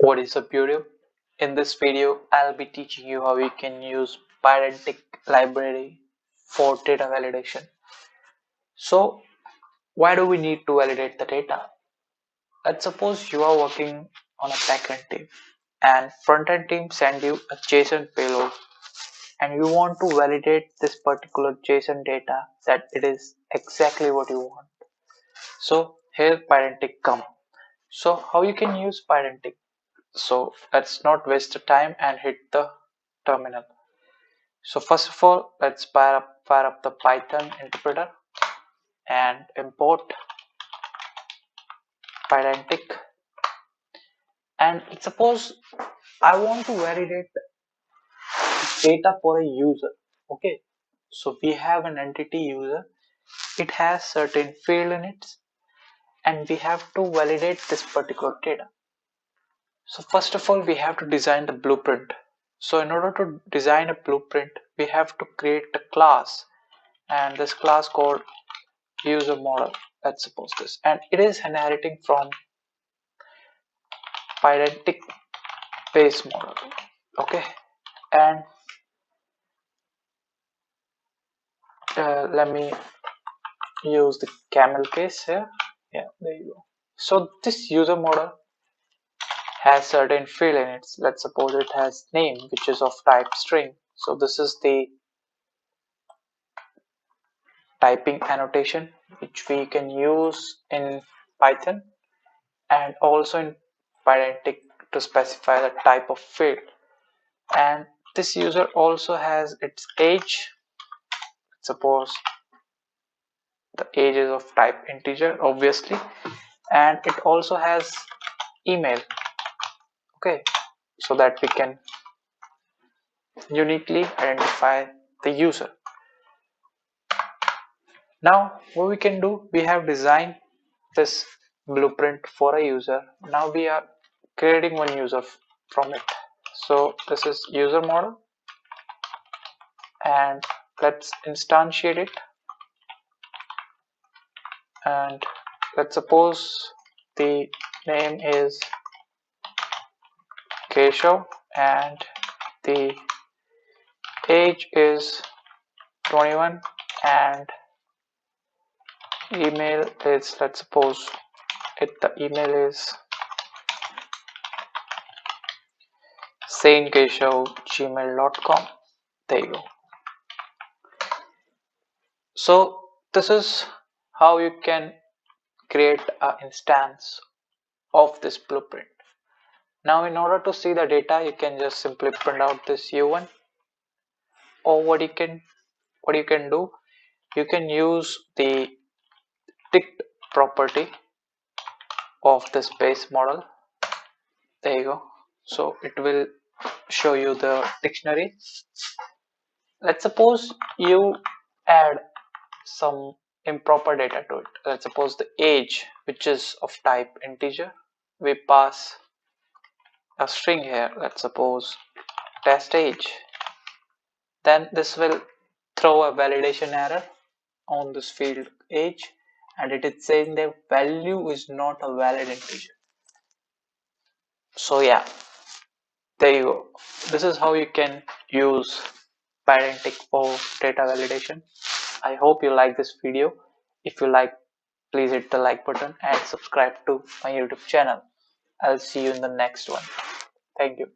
What is up YouTube? In this video, I'll be teaching you how you can use Pydantic library for data validation. So, why do we need to validate the data? Let's suppose you are working on a backend team and front-end team send you a JSON payload and you want to validate this particular JSON data that it is exactly what you want. So, here Pydantic come. So, how you can use Pydantic? So let's not waste the time and hit the terminal. So first of all, let's fire up the Python interpreter and import Pydantic. And suppose I want to validate data for a user. Okay, so we have an entity user. It has certain field in it, and we have to validate this particular data. So first of all, we have to design the blueprint. So in order to design a blueprint, we have to create a class, and this class called user model. Let's suppose this, and it is inheriting from Pydantic base model. Okay, and let me use the camel case here. Yeah, there you go. So this user model has certain field in it. Let's suppose it has name, which is of type string. So this is the typing annotation which we can use in Python and also in Pydantic to specify the type of field. And this user also has its age. Suppose the age is of type integer, obviously, and it also has email. Okay, so that we can uniquely identify the user. Now what we can do, we have designed this blueprint for a user. Now we are creating one user from it. So this is user model, and let's instantiate it, and let's suppose the name is Keshav and the age is 21 and email is, let's suppose the email is saintkeshav@gmail.com. There you go. So this is how you can create an instance of this blueprint. Now in order to see the data, you can just simply print out this u1, or what you can do, you can use the ticked property of this base model. There you go. So it will show you the dictionary. Let's suppose you add some improper data to it. Let's suppose the age, which is of type integer, we pass a string here. Let's suppose test age. Then this will throw a validation error on this field age, and it is saying the value is not a valid integer. So yeah, there you go. This is how you can use Pydantic for data validation. I hope you like this video. If you like, please hit the like button and subscribe to my YouTube channel. I'll see you in the next one. Thank you.